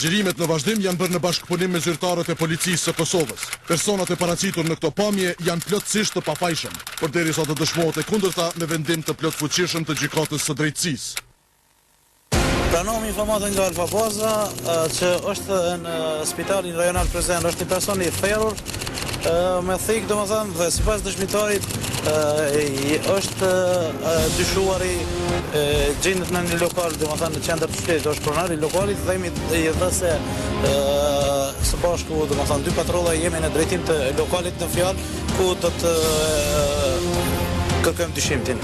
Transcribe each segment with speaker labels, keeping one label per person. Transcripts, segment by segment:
Speaker 1: Xhirimet në vazhdim janë bërë në bashkëpunim me zyrtarët e policisë së Kosovës. Personat e paraqitur në këto pamje janë plotësisht të papajshëm, përderisa të dëshmohet e kundërta me vendim të plotfuqishëm të gjykatës së drejtësisë.
Speaker 2: Pranom informatën nga Alfa Baza që është në spitalin rajonal Prizren, është një person i therrur me thik, domethënë, dhe sipas dëshmitarit është dyshuari gjendet në një lokal, domethënë në qendër të qytetit, është pronari i lokalit, dhe dhe se së bashku, domethënë, dy patrolla jemi në drejtim të lokalit në fjalë ku do të kërkojmë dyshimtin.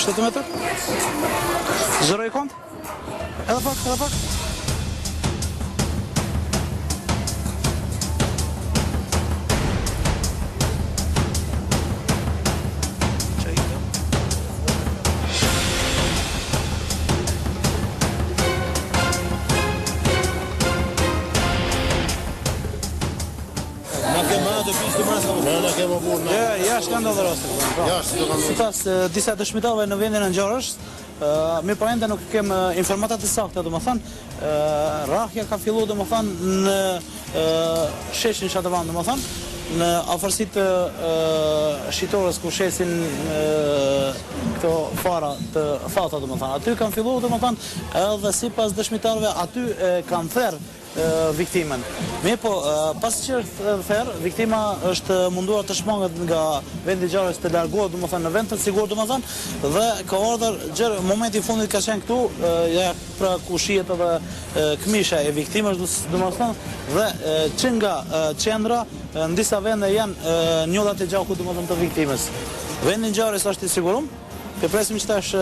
Speaker 2: Shtë metrë? Zëroj kont? Edhe pak, edhe pak. Jashtë kanë ndodhur raste. Sipas disa dëshmitarëve në vendin e ngjarjes, mi po ende nuk kem informata të sakta, domethënë, rrahja ka filluar domethënë në sheshin Shatavan, domethënë, në afërsitë të shitores ku shesin këto fara të thata, domethënë. Aty kanë filluar domethënë edhe sipas dëshmitarëve aty kanë therr viktimën. Mirë po, pas që therr, viktima është munduar të shmanget nga vendi i ngjarjes, të largohet domethënë në vend të sigurt domethënë, dhe ka ardhur momenti i fundit ka qenë këtu, ja pra ku shihet edhe këmisha e viktimës domethënë, dhe që nga qendra në disa vende janë njollat e gjakut domethënë të viktimës. Vendi i ngjarjes është i sigurum. Të presim që tash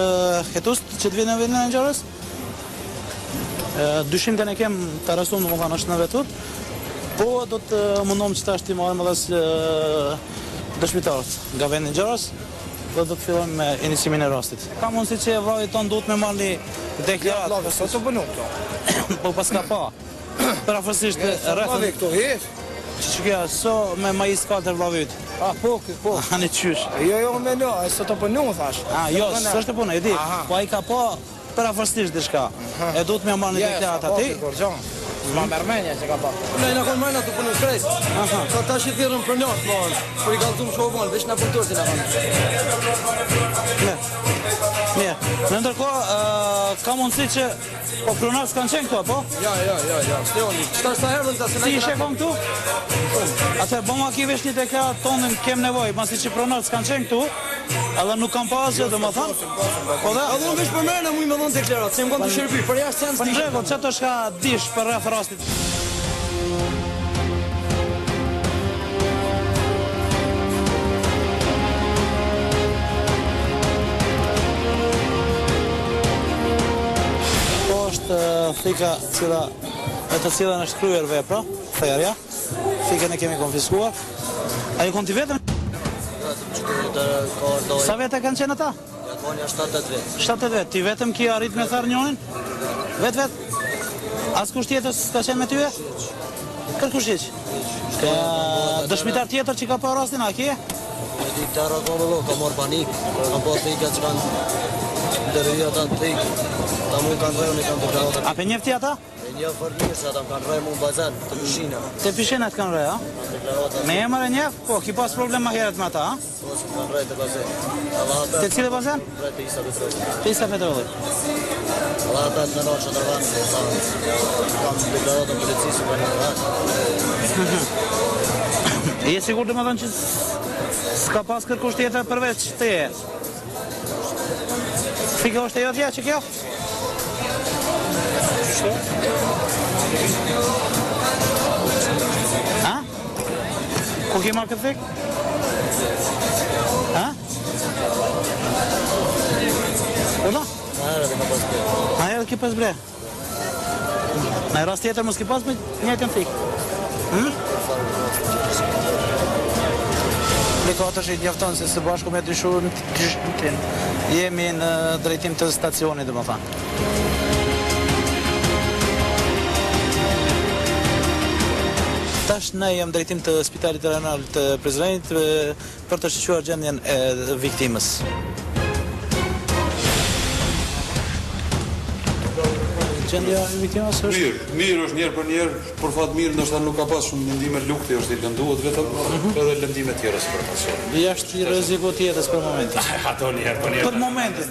Speaker 2: hetues që të vinë në vendin e ngjarjes. Dyshimten e kem të arrestuar, domethënë është në vetut, po do të mundom që tash të marrim edhe dëshmitarët nga vendi i ngjarjes dhe do të fillojmë me inicimin e rastit. Ka mundësi që vllai ton duhet me marrë një deklaratë,
Speaker 3: po të bënu këto.
Speaker 2: po paska pa. Përafërsisht rreth
Speaker 3: këto hiç.
Speaker 2: Çka so me majis 4 vllavit.
Speaker 3: Po.
Speaker 2: Ani qysh.
Speaker 3: Jo, me no, sot të punu thash.
Speaker 2: Jo, s'është punë, e di. Po ai ka pa përafërsisht diçka. E duhet me marrë një deklaratë aty.
Speaker 3: Ma mërmenja që ka pa.
Speaker 4: Ne në konë majna të punë shkrejt. Ka ta që thirën për njërë, marën. Për i galëzum shovonë, veç në punëtur që në kanë.
Speaker 2: Mirë. Në ndërkohë, ka mundësi që po pronarës kanë qenë këtu, apo?
Speaker 4: Ja. Stjoni. Qëta shta herën të se
Speaker 2: Si i shefon këtu? Ate, bëma ki vesh një deklarat tonë kem nevoj, masi që pronarës kanë qenë këtu, edhe nuk kam pasë, dhe më thanë.
Speaker 4: Edhe unë veç për mërë në mujë me dhënë deklarat, se më kanë të shërbi, për jashtë janë
Speaker 2: Për në rregull, që të shka dish për rreth rastit? Po është thika e të cilën është kryer vepra, therrja. Fikën e kemi konfiskuar. A ju konti vetëm? Sa vete kanë qenë ata?
Speaker 4: Ja konja 7-8 vetë.
Speaker 2: 7 vetë. Ti vetëm ki arrit me therr njonin? Vetë? As kusht tjetër s'ka qenë me tyje? Kërkush hiq? Dëshmitar tjetër që ka pa rastin, a kje?
Speaker 4: E di këta rakonë ka morë panik, ka po thika që kanë ndërëja të antik, ta mu kanë rejën i kanë të kravatër.
Speaker 2: A pe njefti ata?
Speaker 4: E një fërmirë se ata më kanë rejë mu në bazen, të pishina.
Speaker 2: Të pishinat kanë rejë, a? Me emër e njef? Po, ki pas problem ma heret me ata, a?
Speaker 4: Po, që kanë rejë të bazen.
Speaker 2: Të cilë bazen?
Speaker 4: Rejë të Isa Petrolli.
Speaker 2: Të Isa Petrolli.
Speaker 4: Alla ata të nënonë që të vanë, kam deklaratën policisë për një vanë.
Speaker 2: Je sigur të më dhënë që s'ka pas kërkush tjetër përveç të je? Fika është e jo tja që kjo? Ha? Ku ki marrë këtë fik? Ha? Oda?
Speaker 4: Na herë
Speaker 2: Na herë ki
Speaker 4: dhe ka pas bre.
Speaker 2: pas bre? Në rast tjetër mos ki pas me njëtën fik? Plikatësh i njofton se së bashku me dyshurën jemi në drejtim të stacionit, dhe më thanë. Tash ne jam drejtim të Spitalit Rajonal të Prizrenit për të shqyruar gjendjen e viktimës. Gjendja e viktimës është?
Speaker 5: Mirë është njerë për njerë, për fat mirë ndoshta nuk ka pas shumë lëndime lukti, është i lënduar vetëm edhe lëndime tjera si përfaqësore.
Speaker 2: Jashtë i rrezikut jetës për momentin.
Speaker 5: Ato njerë për njerë.
Speaker 2: Për momentin.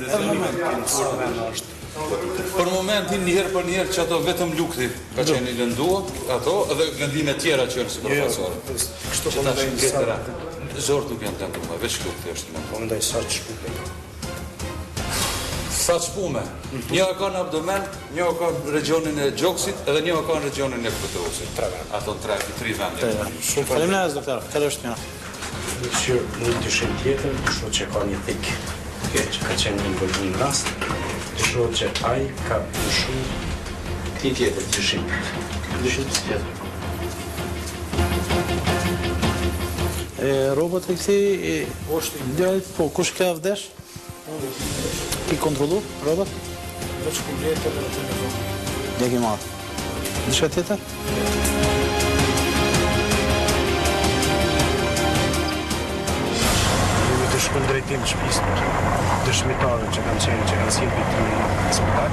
Speaker 5: Për momentin njerë për njerë që ato vetëm lukti ka qenë i lënduar, ato edhe lëndime tjera që janë si përfaqësore.
Speaker 6: Kështu po mendoj tjetëra.
Speaker 5: Zor nuk janë lënduar, veç lukti është lënduar.
Speaker 6: Po mendoj sa çpupe.
Speaker 5: Sa çpume. Një ka në abdomen, një ka në regionin e gjoksit, edhe një ka në regionin e klitorusit. Ato tre vende.
Speaker 2: Faleminderit doktor. Kalojsh mirë.
Speaker 6: Që një dyshim tjetër, shoh që ka një thik. Që ka qenë një involvim në rast, shoh që ai ka pushu këtij tjetër dyshim. Dyshim tjetër.
Speaker 2: Robot e këtij djalit, po kush ka vdesh? Ki kontrollu, robot?
Speaker 3: Veç kompletër në telefon.
Speaker 2: Dhe ki marrë. Dishka tjetër?
Speaker 6: Jemi të shkon drejtim shtëpisë për dëshmitarët që kanë sjellë viktimën në spital.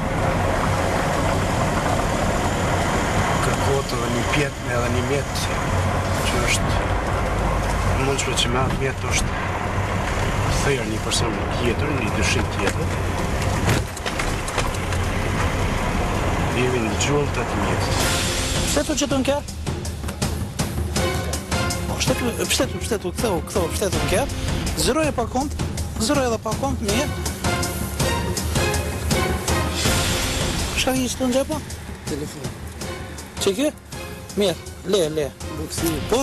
Speaker 6: Kërkohet edhe një pjetë edhe një mjet që është mundshme që me atë mjet është thërë një person tjetër, një dyshim tjetër. Jemi në gjuhën të atë mjetës.
Speaker 2: Pështetu që të në kërë? Pështetu, këtheu në kërë. Zëroj e pa kont, mirë. Shka ki që të në gjepa?
Speaker 3: Telefon.
Speaker 2: Që ki? Mirë, le. Po.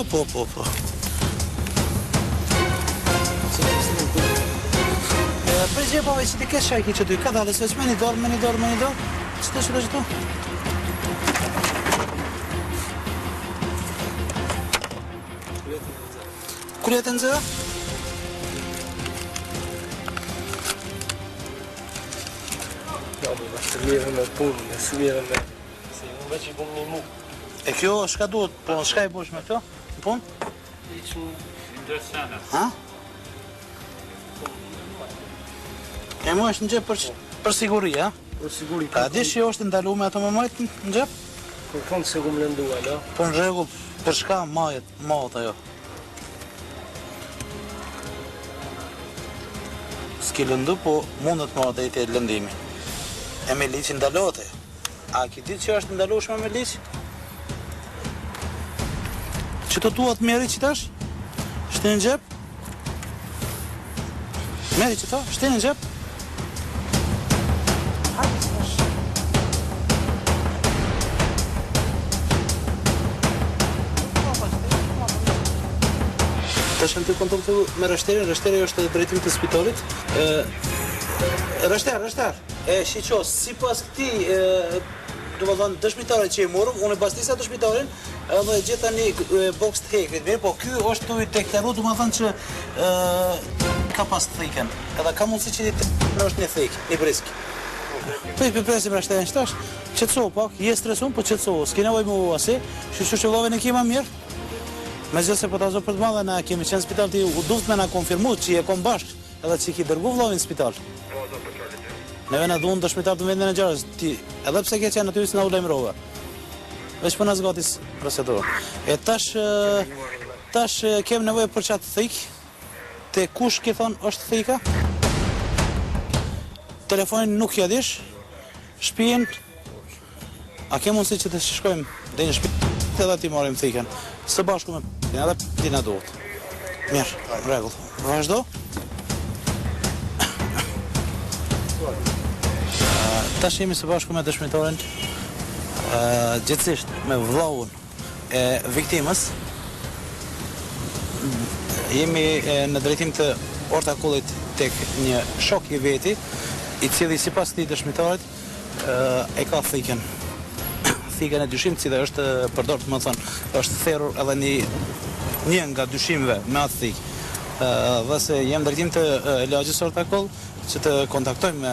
Speaker 2: Për gjepave që ti kesh shajki që ty, ka dalës veç me një dorë. Që të tu? Kuljet e nëzëra?
Speaker 6: Të mirë me punë, së mirë me... Se unë veç i punë një mu.
Speaker 2: E kjo, shka duhet, po shka i bosh me këto? Në punë?
Speaker 6: I që ndërsenet.
Speaker 2: Ha? E mu është në gjep për siguri, ha?
Speaker 6: Për siguri
Speaker 2: A di që është ndalu me ato me majtë në gjep?
Speaker 6: Për fond se ku më lëndua, la?
Speaker 2: Po në rregull, për shka majtë ajo? S'ki lëndu, po mundet majtë e i të lëndimi. E me liqë ndalote. A ki ditë që është ndalushme me liqë? Që të tuat meri që tash? Shti në gjep? Meri që ta? Shti në gjep? Tash në të kontaktu me Rështerin, Rështeri është drejtim të spitalit. Rështer, e shiqo, si pas këti, do më thonë, dëshmitare që i morëm, unë e bastisa dëshmitarin, edhe gjeta një box të hekrit, mirë, po kjo është të i deklaru, do më thonë që ka pas të thiken, edhe ka mundësi që në është një thik, një brisk. Për presim Rështerin qëtash, qëtëso pak, je stresun, po qëtëso, s'ki nevoj mu asi, që vlove në kima mirë. Me gjithë se po të azo për të madhe, na kemi qenë spital ti u duft me na konfirmu që i e kom bashkë edhe që i ki dërgu vlovin në spital. Neve na dhunë dëshmitar të vendin e gjarës, ti edhe pse ke qenë aty si na u lajmërove. Veç për na zgatis procedurë. E tash kem nevojë për qatë thik, te kush ki thonë është thika? Telefonin nuk ja dish, shpijen, a ke mundësi që të shkojmë dhe një shpijen, edhe ti marim thiken. Së bashku me p***in, edhe p***in e duhet. Mirë, regull. Vazhdo. Tash jemi së bashku me dëshmitorin, gjithësisht me vllaun e viktimës. Jemi në drejtim të ortakullit tek një shok i veti, i cili sipas këtij dëshmitarit e ka thiken. Thiken e dyshimit, si dhe është përdor, më thonë, është therrur edhe një nga dyshimeve me atë thik. Dhe se jem drejtim të lagjës ortakull që të kontaktojmë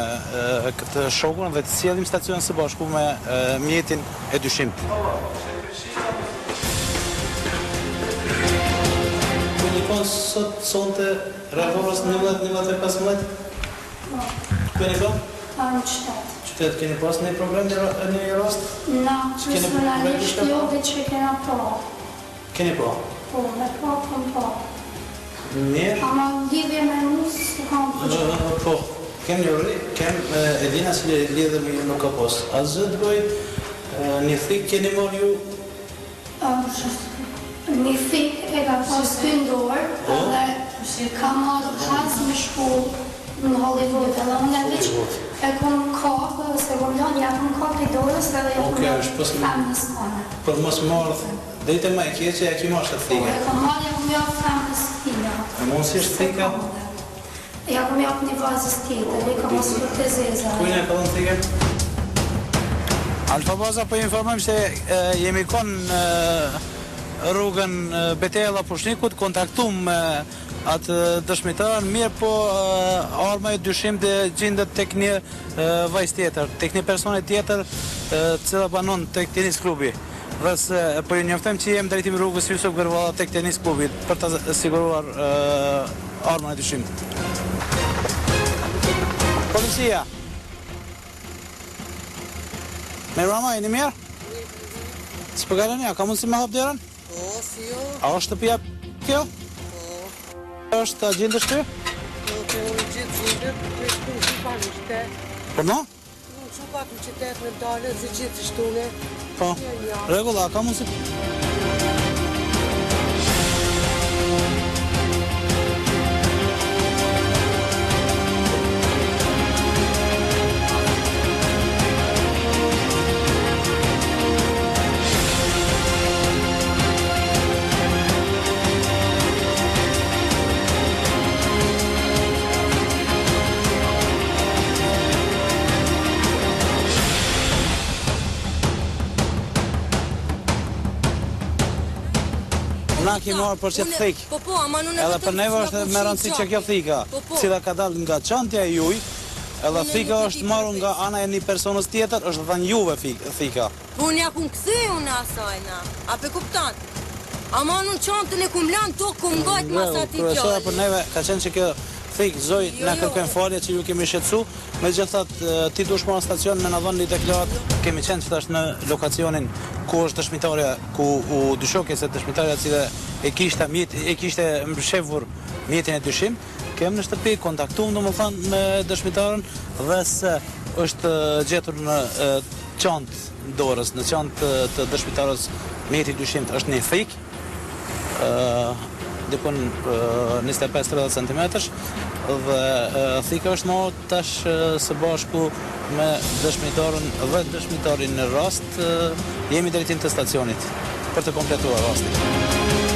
Speaker 2: këtë shokun dhe të sjellim stacion së bashku me mjetin e dyshimit. konë sonte rreth 11-15? Keni ko?
Speaker 7: Në qytet.
Speaker 2: Qytet, keni pas një problem një rast?
Speaker 7: Na, personalisht jo dhe që kena po.
Speaker 2: Keni po?
Speaker 7: Po, me po.
Speaker 2: Mirë?
Speaker 7: Ama lidhje me mu s'u kam përgjë.
Speaker 2: Po, kem Elina si lidhe me ju nuk ka pas. A zë të bëj, një thik keni marrë ju?
Speaker 7: Një thik e ka pas të ndorë, dhe ka marrë pas me shku në Hollywood, edhe unë e veç e kom kapë, se kom janë, ja kom kapë i dorës, edhe ja kom janë femnës kone.
Speaker 2: Për mos marrë, dhejte ma e keqe, e ki marrë shtë thika.
Speaker 7: E kom marrë, ja kom janë femnës tina.
Speaker 2: E mund si është thika?
Speaker 7: Ja kom janë një vazës tjetër, e ka mos për të zeza.
Speaker 2: Kujnë e ka dhënë thika? Alfa Baza po informojmë se jemi konë rrugën Betela Pushnikut, kontaktum atë dëshmitarën, mirë po arma e dyshim të gjindet tek një vajzë tjetër, tek një personi tjetër cila banon tek tenis klubi. Dhe se po ju njoftojmë që jem drejtim rrugës Jusuf Gërvalla tek tenis klubi për të siguruar armën e dyshimit. Policia! Me Rama, jeni mirë? Së përgajnë ka mundë si me hapë djerën?
Speaker 8: Po, si jo.
Speaker 2: A është të pja kjo? Po. është të gjindë shty?
Speaker 8: Po, të unë gjithë gjindë, të shtu në që pak në qytet.
Speaker 2: Po no?
Speaker 8: Unë që pak në qytet në dalë, zë gjithë shtune.
Speaker 2: Po, regulla, ka mundë si... Na ki marrë për që të thikë.
Speaker 8: Po, ama nuk e
Speaker 2: edhe për neve është me rëndësi që kjo thika, cila ka dalë nga çantja e juj, edhe thika është marrë nga ana e një personës tjetër, është dhënë juve thika.
Speaker 8: Po unë ja kum këthy unë asajna, a pe kuptan? Ama unë çantën e kum lanë tokë, kum gajtë mas ati
Speaker 2: Kryesora për
Speaker 8: gjallë.
Speaker 2: neve ka qenë që kjo thikë, zoj, na kërkojnë falje që ju kemi shqetësu, me gjithat ti dush marrë stacion me në dhënë një deklarat, kemi qenë që tash në lokacionin ku është dëshmitarja, ku u dyshoke se dëshmitarja cilë e kishte mbëshevur mjetin e dyshim, kem në shtëpi, kontaktuam domethënë me dëshmitarën dhe se është gjetur në çantë dorës, në çantë të dëshmitarës mjeti i dyshimit është një thikë, dikun 25-30 cm dhe thika është marrë tash së bashku me dëshmitarën dhe dëshmitarin në rast jemi drejtim të stacionit për të kompletuar rastin.